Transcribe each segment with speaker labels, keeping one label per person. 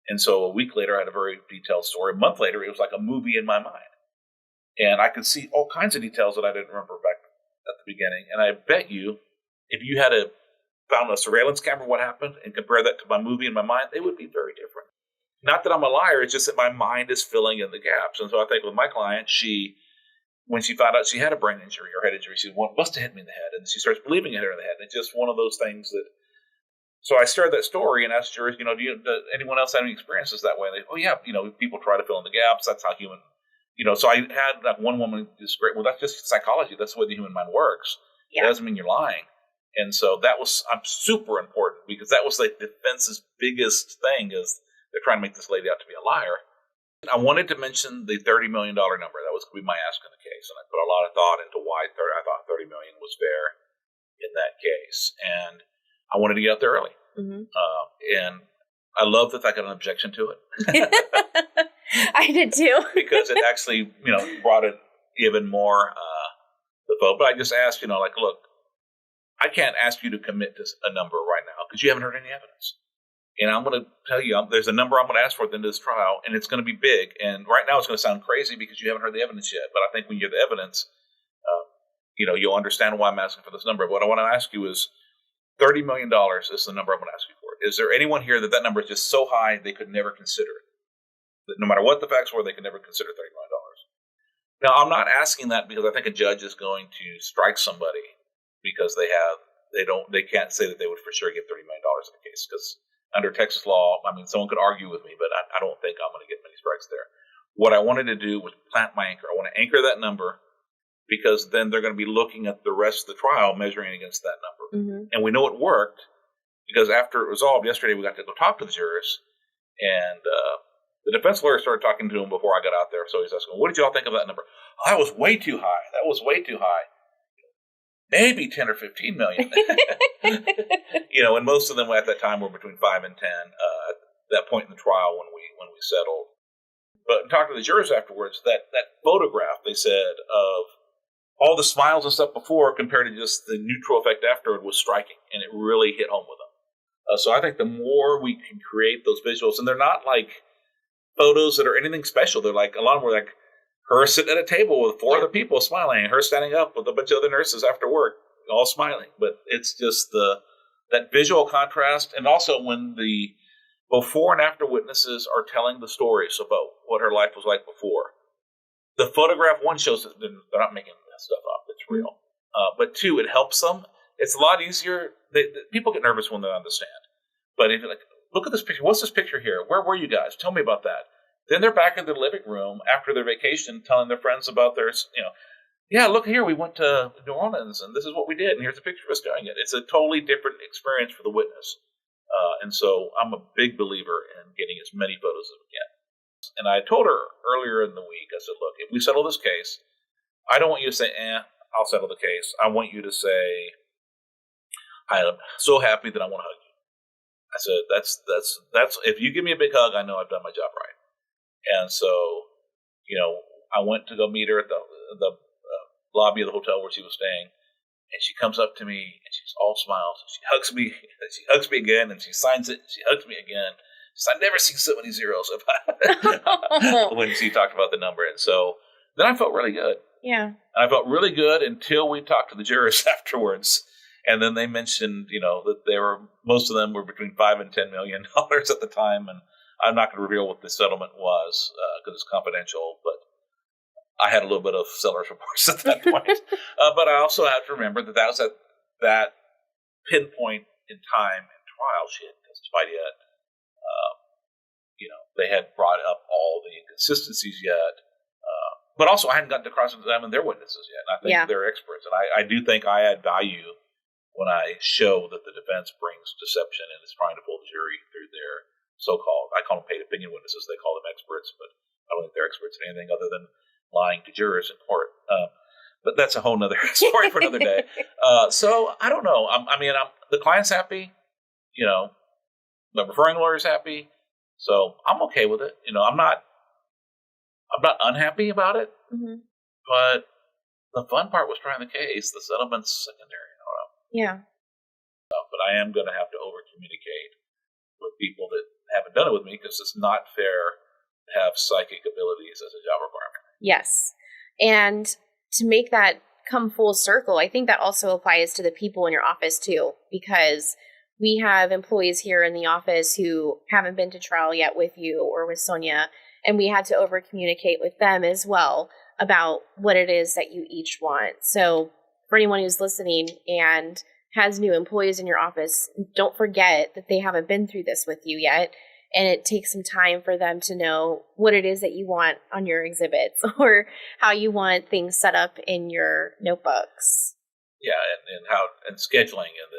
Speaker 1: And so a week later, I had a very detailed story. A month later, it was like a movie in my mind. And I could see all kinds of details that I didn't remember back at the beginning. And I bet you, if you had found a surveillance camera, what happened, and compare that to my movie in my mind, they would be very different. Not that I'm a liar, it's just that my mind is filling in the gaps. And so I think with my client, when she found out she had a brain injury or head injury, she must have hit me in the head. And she starts believing it hit her in the head. And it's just one of those things that. So I started that story and asked jurors, does anyone else have any experiences that way? And they, oh yeah, people try to fill in the gaps. That's how human, So I had that one woman just great. Well, that's just psychology. That's the way the human mind works. Yeah. It doesn't mean you're lying. And so that was super important because that was like defense's biggest thing is they're trying to make this lady out to be a liar. I wanted to mention the $30 million number. That was going to be my ask in the case. And I put a lot of thought into why I thought $30 million was fair in that case. And I wanted to get out there early. Mm-hmm. And I love that I got an objection to it.
Speaker 2: I did too.
Speaker 1: Because it actually, brought it even more the vote. But I just asked, look, I can't ask you to commit to a number right now because you haven't heard any evidence. And I'm going to tell you, there's a number I'm going to ask for at the end of this trial, and it's going to be big. And right now it's going to sound crazy because you haven't heard the evidence yet. But I think when you get the evidence, you'll understand why I'm asking for this number. What I want to ask you is $30 million is the number I'm going to ask you for. Is there anyone here that number is just so high they could never consider it? That no matter what the facts were, they could never consider $30 million. Now, I'm not asking that because I think a judge is going to strike somebody because they can't say that they would for sure get $30 million in a case because under Texas law, someone could argue with me, but I don't think I'm going to get many strikes there. What I wanted to do was plant my anchor. I want to anchor that number because then they're going to be looking at the rest of the trial, measuring against that number. Mm-hmm. And we know it worked because after it resolved yesterday, we got to go talk to the jurors, and the defense lawyer started talking to him before I got out there. So he's asking, what did y'all think of that number? Oh, that was way too high. That was way too high. Maybe 10 or 15 million. And most of them at that time were between 5 and 10 at that point in the trial when we settled. But talking to the jurors afterwards, that photograph, they said, of all the smiles and stuff before compared to just the neutral effect afterward was striking, and it really hit home with them. So I think the more we can create those visuals, and they're not like photos that are anything special. They're like, a lot of them were like her sitting at a table with 4 other people smiling, and her standing up with a bunch of other nurses after work, all smiling. But it's just that visual contrast, and also when the before and after witnesses are telling the stories about what her life was like before. The photograph, one, shows that they're not making that stuff up. It's real. But 2, it helps them. It's a lot easier. People get nervous when they understand. But if you're like, look at this picture. What's this picture here? Where were you guys? Tell me about that. Then they're back in their living room after their vacation telling their friends about their, yeah, look here, we went to New Orleans, and this is what we did, and here's a picture of us doing it. It's a totally different experience for the witness. And so I'm a big believer in getting as many photos as we can. And I told her earlier in the week, I said, look, if we settle this case, I don't want you to say, I'll settle the case. I want you to say, I'm so happy that I want to hug you. I said, that's if you give me a big hug, I know I've done my job right. And so, I went to go meet her at the lobby of the hotel where she was staying. And she comes up to me, and she's all smiles. She hugs me, and she hugs me again, and she signs it, and she hugs me again. She says, I've never seen so many zeros when she talked about the number. And so then I felt really good.
Speaker 2: Yeah.
Speaker 1: And I felt really good until we talked to the jurors afterwards. And then they mentioned, that most of them were between $5 and $10 million at the time. And I'm not going to reveal what the settlement was because it's confidential, but I had a little bit of seller's remorse at that point. But I also have to remember that was at that pinpoint in time and trial. She hadn't testified yet. They had brought up all the inconsistencies yet. But also I hadn't gotten to cross-examine their witnesses yet. And I think they're experts. And I do think I add value when I show that the defense brings deception and is trying to pull the jury through their so-called, I call them paid opinion witnesses. They call them experts, but I don't think they're experts in anything other than lying to jurors in court. But that's a whole nother story for another day. So I don't know. The client's happy, the referring lawyer's happy. So I'm okay with it. I'm not unhappy about it, mm-hmm. But the fun part was trying the case. The settlement's secondary.
Speaker 2: Yeah.
Speaker 1: But I am going to have to over-communicate with people that haven't done it with me because it's not fair to have psychic abilities as a job requirement.
Speaker 2: Yes. And to make that come full circle, I think that also applies to the people in your office too, because we have employees here in the office who haven't been to trial yet with you or with Sonia, and we had to over communicate with them as well about what it is that you each want. So for anyone who's listening and has new employees in your office, don't forget that they haven't been through this with you yet. And it takes some time for them to know what it is that you want on your exhibits or how you want things set up in your notebooks.
Speaker 1: Yeah, and scheduling, and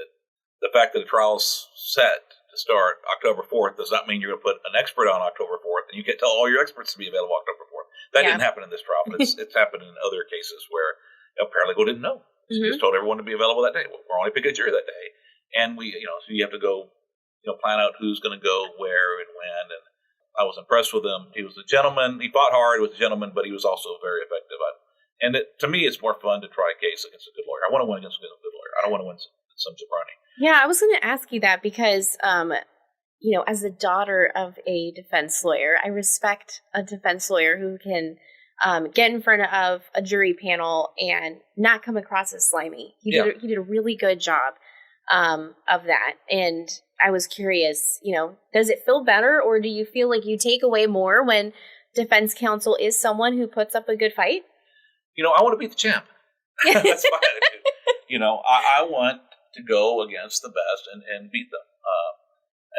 Speaker 1: the fact that the trial's set to start October 4th does not mean you're going to put an expert on October 4th, and you can't tell all your experts to be available October 4th. That didn't happen in this trial, but it's happened in other cases where a paralegal didn't know. Mm-hmm. Just told everyone to be available that day. We're only picking a jury that day, and so you have to go, plan out who's going to go where and when. And I was impressed with him. He was a gentleman. He fought hard. He was a gentleman, but he was also very effective. And to me, it's more fun to try a case against a good lawyer. I want to win against a good lawyer. I don't want to win some jabroni.
Speaker 2: Yeah, I was going to ask you that because, as the daughter of a defense lawyer, I respect a defense lawyer who can get in front of a jury panel and not come across as slimy. He did a really good job of that. And I was curious, does it feel better, or do you feel like you take away more when defense counsel is someone who puts up a good fight?
Speaker 1: I want to beat the champ. That's my attitude. I want to go against the best and beat them.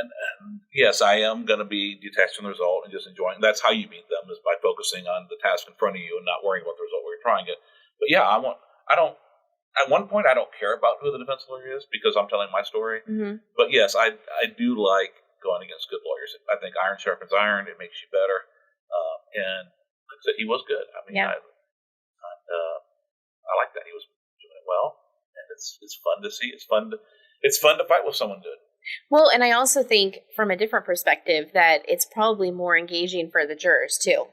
Speaker 1: And yes, I am going to be detached from the result and just enjoying. That's how you beat them, is by focusing on the task in front of you and not worrying about the result where you're trying it. But yeah, at one point, I don't care about who the defense lawyer is because I'm telling my story. Mm-hmm. But yes, I do like going against good lawyers. I think iron sharpens iron. It makes you better. And like I said, he was good. I mean, I like that. He was doing it well. And it's fun to see. It's fun to fight with someone good.
Speaker 2: Well, and I also think from a different perspective that it's probably more engaging for the jurors too,